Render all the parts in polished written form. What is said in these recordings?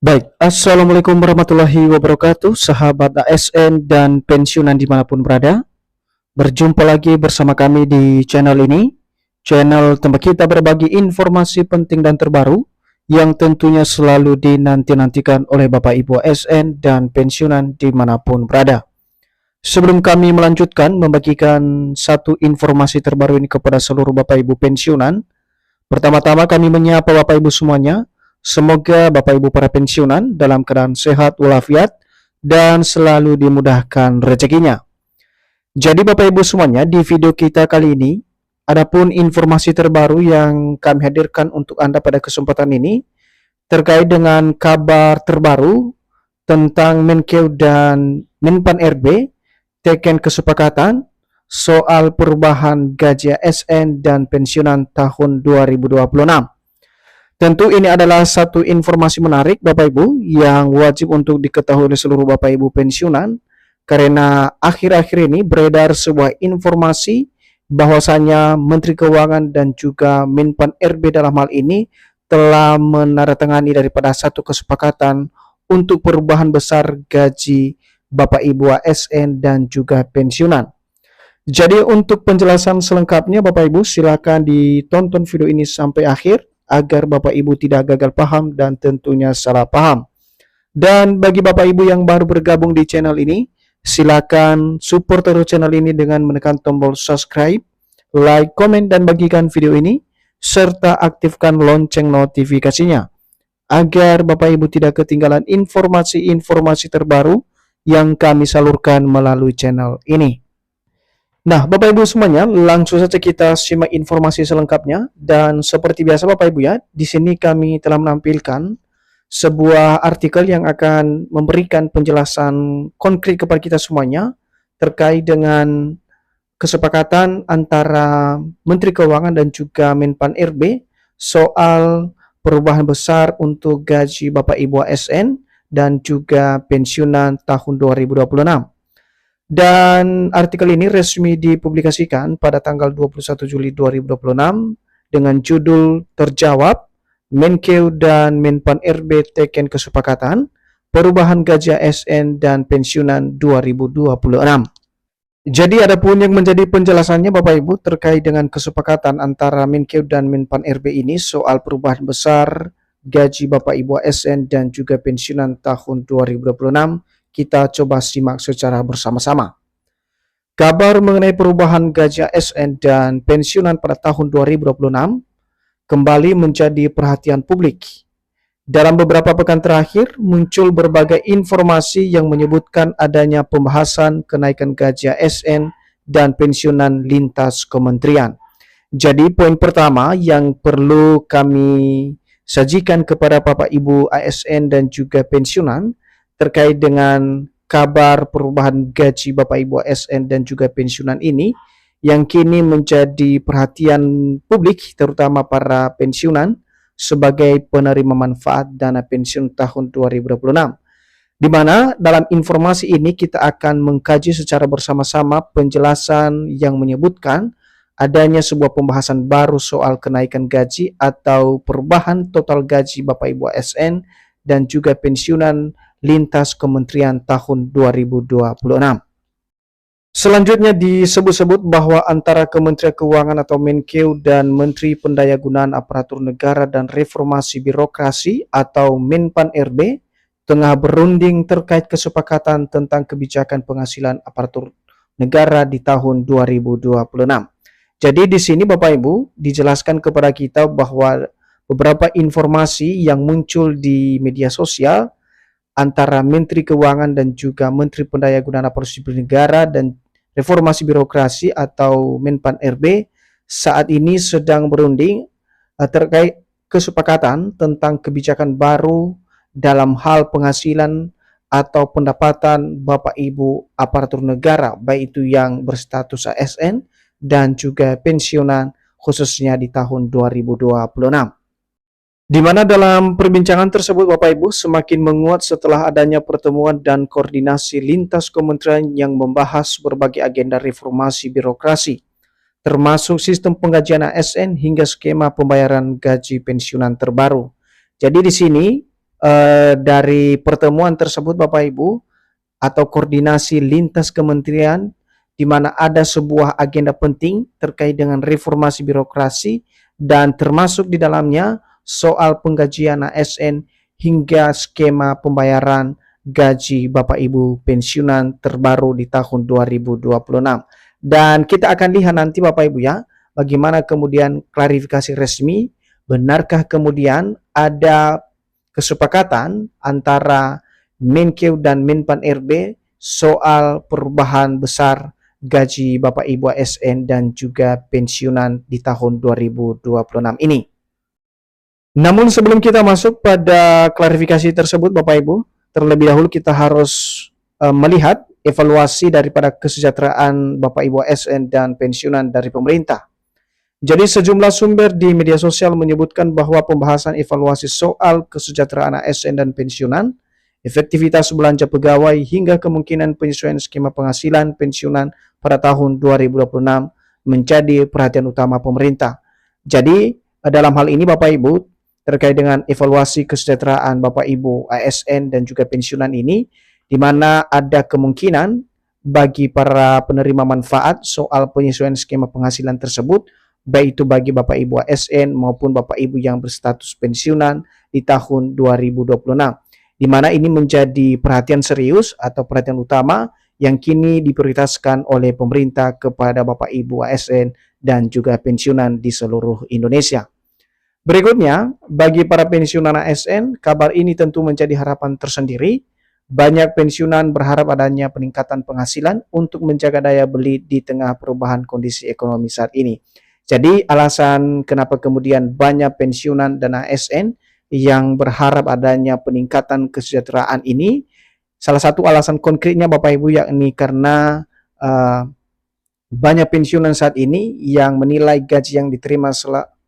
Baik, Assalamualaikum warahmatullahi wabarakatuh, sahabat ASN dan pensiunan dimanapun berada. Berjumpa lagi bersama kami di channel ini, channel tempat kita berbagi informasi penting dan terbaru yang tentunya selalu dinanti-nantikan oleh Bapak Ibu ASN dan pensiunan dimanapun berada. Sebelum kami melanjutkan membagikan satu informasi terbaru ini kepada seluruh Bapak Ibu pensiunan, pertama-tama kami menyapa Bapak Ibu semuanya. Semoga Bapak Ibu para pensiunan dalam keadaan sehat walafiat dan selalu dimudahkan rezekinya. Jadi Bapak Ibu semuanya, di video kita kali ini adapun informasi terbaru yang kami hadirkan untuk Anda pada kesempatan ini terkait dengan kabar terbaru tentang Menkeu dan Menpan RB teken kesepakatan soal perubahan gaji ASN dan pensiunan tahun 2026. Tentu ini adalah satu informasi menarik Bapak Ibu yang wajib untuk diketahui oleh seluruh Bapak Ibu pensiunan, karena akhir-akhir ini beredar sebuah informasi bahwasanya Menteri Keuangan dan juga Menpan RB dalam hal ini telah menandatangani daripada satu kesepakatan untuk perubahan besar gaji Bapak Ibu ASN dan juga pensiunan. Jadi untuk penjelasan selengkapnya Bapak Ibu silakan ditonton video ini sampai akhir agar Bapak Ibu tidak gagal paham dan tentunya salah paham. Dan bagi Bapak Ibu yang baru bergabung di channel ini, silakan support terus channel ini dengan menekan tombol subscribe, like, komen, dan bagikan video ini, serta aktifkan lonceng notifikasinya, agar Bapak Ibu tidak ketinggalan informasi-informasi terbaru yang kami salurkan melalui channel ini. Nah, Bapak Ibu semuanya, langsung saja kita simak informasi selengkapnya. Dan seperti biasa Bapak Ibu ya, di sini kami telah menampilkan sebuah artikel yang akan memberikan penjelasan konkret kepada kita semuanya terkait dengan kesepakatan antara Menteri Keuangan dan juga Menpan RB soal perubahan besar untuk gaji Bapak Ibu ASN dan juga pensiunan tahun 2026. Dan artikel ini resmi dipublikasikan pada tanggal 21 Juli 2026 dengan judul terjawab, Menkeu dan Menpan RB teken kesepakatan perubahan gaji ASN dan pensiunan 2026. Jadi adapun yang menjadi penjelasannya Bapak Ibu terkait dengan kesepakatan antara Menkeu dan Menpan RB ini soal perubahan besar gaji Bapak Ibu ASN dan juga pensiunan tahun 2026. Kita coba simak secara bersama-sama. Kabar mengenai perubahan gaji ASN dan pensiunan pada tahun 2026 kembali menjadi perhatian publik. Dalam beberapa pekan terakhir, muncul berbagai informasi yang menyebutkan adanya pembahasan kenaikan gaji ASN dan pensiunan lintas kementerian. Jadi poin pertama yang perlu kami sajikan kepada Bapak Ibu ASN dan juga pensiunan terkait dengan kabar perubahan gaji Bapak Ibu ASN dan juga pensiunan ini yang kini menjadi perhatian publik terutama para pensiunan sebagai penerima manfaat dana pensiun tahun 2026. Di mana dalam informasi ini kita akan mengkaji secara bersama-sama penjelasan yang menyebutkan adanya sebuah pembahasan baru soal kenaikan gaji atau perubahan total gaji Bapak Ibu ASN dan juga pensiunan lintas kementerian tahun 2026. Selanjutnya disebut-sebut bahwa antara Kementerian Keuangan atau Menkeu dan Menteri Pendayagunaan Aparatur Negara dan Reformasi Birokrasi atau Menpan RB tengah berunding terkait kesepakatan tentang kebijakan penghasilan aparatur negara di tahun 2026. Jadi di sini Bapak Ibu dijelaskan kepada kita bahwa beberapa informasi yang muncul di media sosial antara Menteri Keuangan dan juga Menteri Pendayagunaan Aparatur Sipil Negara dan Reformasi Birokrasi atau Menpan RB saat ini sedang berunding terkait kesepakatan tentang kebijakan baru dalam hal penghasilan atau pendapatan Bapak Ibu aparatur negara, baik itu yang berstatus ASN dan juga pensiunan khususnya di tahun 2026. Di mana dalam perbincangan tersebut Bapak Ibu semakin menguat setelah adanya pertemuan dan koordinasi lintas kementerian yang membahas berbagai agenda reformasi birokrasi, termasuk sistem penggajian ASN hingga skema pembayaran gaji pensiunan terbaru. Jadi di sini dari pertemuan tersebut Bapak Ibu atau koordinasi lintas kementerian di mana ada sebuah agenda penting terkait dengan reformasi birokrasi dan termasuk di dalamnya soal penggajian ASN hingga skema pembayaran gaji Bapak Ibu pensiunan terbaru di tahun 2026. Dan kita akan lihat nanti Bapak Ibu ya, bagaimana kemudian klarifikasi resmi, benarkah kemudian ada kesepakatan antara Menkeu dan Menpan RB soal perubahan besar gaji Bapak Ibu ASN dan juga pensiunan di tahun 2026 ini. Namun sebelum kita masuk pada klarifikasi tersebut Bapak Ibu, terlebih dahulu kita harus melihat evaluasi daripada kesejahteraan Bapak Ibu ASN dan pensiunan dari pemerintah. Jadi sejumlah sumber di media sosial menyebutkan bahwa pembahasan evaluasi soal kesejahteraan ASN dan pensiunan, efektivitas belanja pegawai hingga kemungkinan penyesuaian skema penghasilan pensiunan pada tahun 2026 menjadi perhatian utama pemerintah. Jadi dalam hal ini Bapak Ibu terkait dengan evaluasi kesejahteraan Bapak Ibu ASN dan juga pensiunan ini, di mana ada kemungkinan bagi para penerima manfaat soal penyesuaian skema penghasilan tersebut, baik itu bagi Bapak Ibu ASN maupun Bapak Ibu yang berstatus pensiunan di tahun 2026, di mana ini menjadi perhatian serius atau perhatian utama yang kini diprioritaskan oleh pemerintah kepada Bapak Ibu ASN dan juga pensiunan di seluruh Indonesia. Berikutnya, bagi para pensiunan ASN, kabar ini tentu menjadi harapan tersendiri. Banyak pensiunan berharap adanya peningkatan penghasilan untuk menjaga daya beli di tengah perubahan kondisi ekonomi saat ini. Jadi alasan kenapa kemudian banyak pensiunan dan ASN yang berharap adanya peningkatan kesejahteraan ini, salah satu alasan konkretnya Bapak Ibu yakni karena banyak pensiunan saat ini yang menilai gaji yang diterima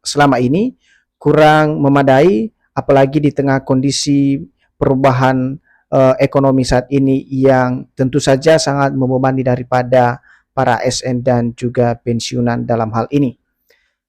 selama ini kurang memadai, apalagi di tengah kondisi perubahan ekonomi saat ini yang tentu saja sangat membebani daripada para ASN dan juga pensiunan dalam hal ini.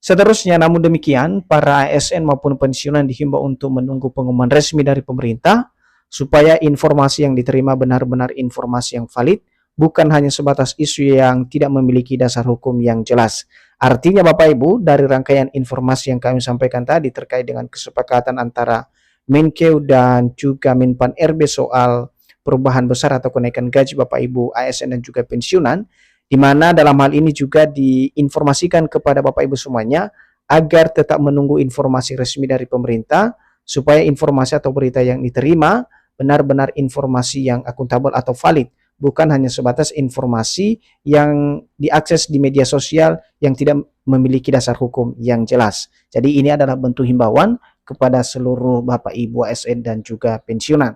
Seterusnya, namun demikian, para ASN maupun pensiunan dihimbau untuk menunggu pengumuman resmi dari pemerintah supaya informasi yang diterima benar-benar informasi yang valid, bukan hanya sebatas isu yang tidak memiliki dasar hukum yang jelas. Artinya Bapak Ibu, dari rangkaian informasi yang kami sampaikan tadi terkait dengan kesepakatan antara Menkeu dan juga Menpan RB soal perubahan besar atau kenaikan gaji Bapak Ibu ASN dan juga pensiunan, di mana dalam hal ini juga diinformasikan kepada Bapak Ibu semuanya agar tetap menunggu informasi resmi dari pemerintah supaya informasi atau berita yang diterima benar-benar informasi yang akuntabel atau valid, bukan hanya sebatas informasi yang diakses di media sosial yang tidak memiliki dasar hukum yang jelas. Jadi ini adalah bentuk himbauan kepada seluruh Bapak Ibu ASN dan juga pensiunan.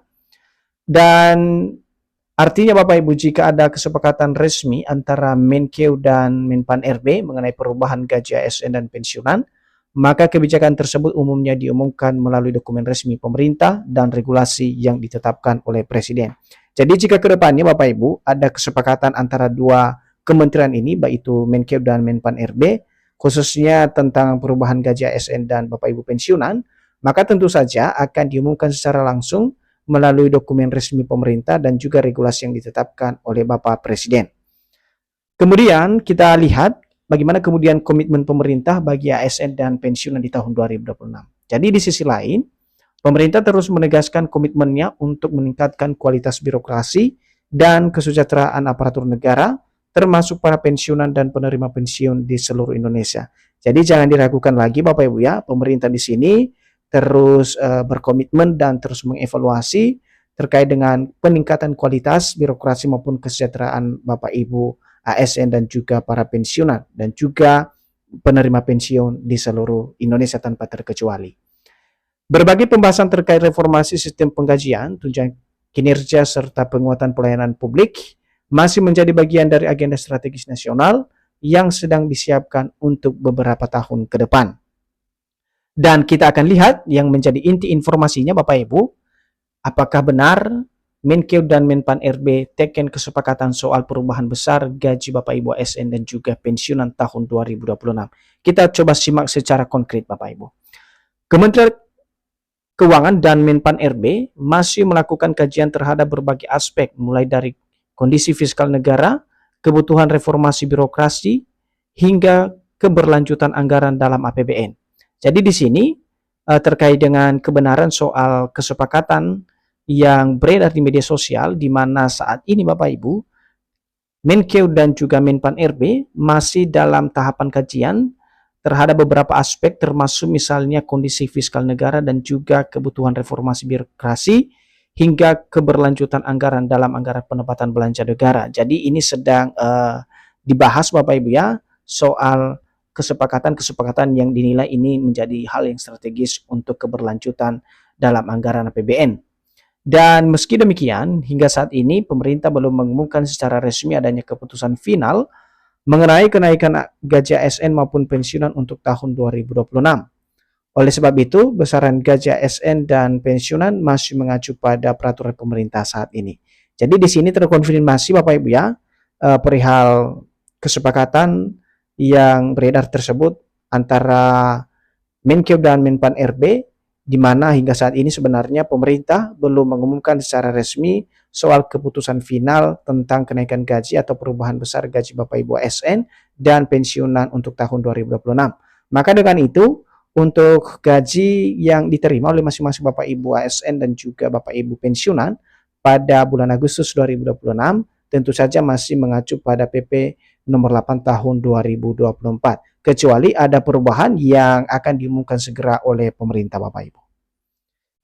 Dan artinya Bapak Ibu, jika ada kesepakatan resmi antara Menkeu dan Menpan RB mengenai perubahan gaji ASN dan pensiunan, maka kebijakan tersebut umumnya diumumkan melalui dokumen resmi pemerintah dan regulasi yang ditetapkan oleh Presiden. Jadi jika ke depannya Bapak Ibu ada kesepakatan antara dua kementerian ini, baik itu Menkeu dan Menpan RB, khususnya tentang perubahan gaji ASN dan Bapak Ibu pensiunan, maka tentu saja akan diumumkan secara langsung melalui dokumen resmi pemerintah dan juga regulasi yang ditetapkan oleh Bapak Presiden. Kemudian kita lihat bagaimana kemudian komitmen pemerintah bagi ASN dan pensiunan di tahun 2026. Jadi di sisi lain, pemerintah terus menegaskan komitmennya untuk meningkatkan kualitas birokrasi dan kesejahteraan aparatur negara, termasuk para pensiunan dan penerima pensiun di seluruh Indonesia. Jadi jangan diragukan lagi Bapak Ibu ya, pemerintah di sini terus berkomitmen dan terus mengevaluasi terkait dengan peningkatan kualitas birokrasi maupun kesejahteraan Bapak Ibu ASN dan juga para pensiunan dan juga penerima pensiun di seluruh Indonesia tanpa terkecuali. Berbagai pembahasan terkait reformasi sistem penggajian, tunjangan kinerja serta penguatan pelayanan publik masih menjadi bagian dari agenda strategis nasional yang sedang disiapkan untuk beberapa tahun ke depan. Dan kita akan lihat yang menjadi inti informasinya Bapak Ibu, apakah benar Menkeu dan Menpan RB teken kesepakatan soal perubahan besar gaji Bapak Ibu ASN dan juga pensiunan tahun 2026. Kita coba simak secara konkret Bapak Ibu. Keuangan dan Menpan RB masih melakukan kajian terhadap berbagai aspek, mulai dari kondisi fiskal negara, kebutuhan reformasi birokrasi, hingga keberlanjutan anggaran dalam APBN. Jadi di sini terkait dengan kebenaran soal kesepakatan yang beredar di media sosial, di mana saat ini Bapak Ibu, Menkeu dan juga Menpan RB masih dalam tahapan kajian terhadap beberapa aspek, termasuk misalnya kondisi fiskal negara dan juga kebutuhan reformasi birokrasi hingga keberlanjutan anggaran dalam anggaran pendapatan belanja negara. Jadi ini sedang dibahas Bapak Ibu ya, soal kesepakatan-kesepakatan yang dinilai ini menjadi hal yang strategis untuk keberlanjutan dalam anggaran APBN. Dan meski demikian, hingga saat ini pemerintah belum mengumumkan secara resmi adanya keputusan final mengenai kenaikan gaji ASN maupun pensiunan untuk tahun 2026. Oleh sebab itu, besaran gaji ASN dan pensiunan masih mengacu pada peraturan pemerintah saat ini. Jadi di sini terkonfirmasi Bapak Ibu ya, perihal kesepakatan yang beredar tersebut antara Menkeu dan Menpan RB, di mana hingga saat ini sebenarnya pemerintah belum mengumumkan secara resmi soal keputusan final tentang kenaikan gaji atau perubahan besar gaji Bapak Ibu ASN dan pensiunan untuk tahun 2026. Maka dengan itu, untuk gaji yang diterima oleh masing-masing Bapak Ibu ASN dan juga Bapak Ibu pensiunan pada bulan Agustus 2026 tentu saja masih mengacu pada PP nomor 8 tahun 2024. Kecuali ada perubahan yang akan diumumkan segera oleh pemerintah Bapak Ibu.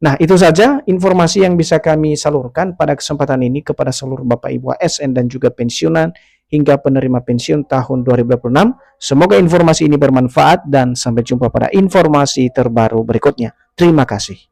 Nah, itu saja informasi yang bisa kami salurkan pada kesempatan ini kepada seluruh Bapak Ibu ASN dan juga pensiunan hingga penerima pensiun tahun 2026. Semoga informasi ini bermanfaat dan sampai jumpa pada informasi terbaru berikutnya. Terima kasih.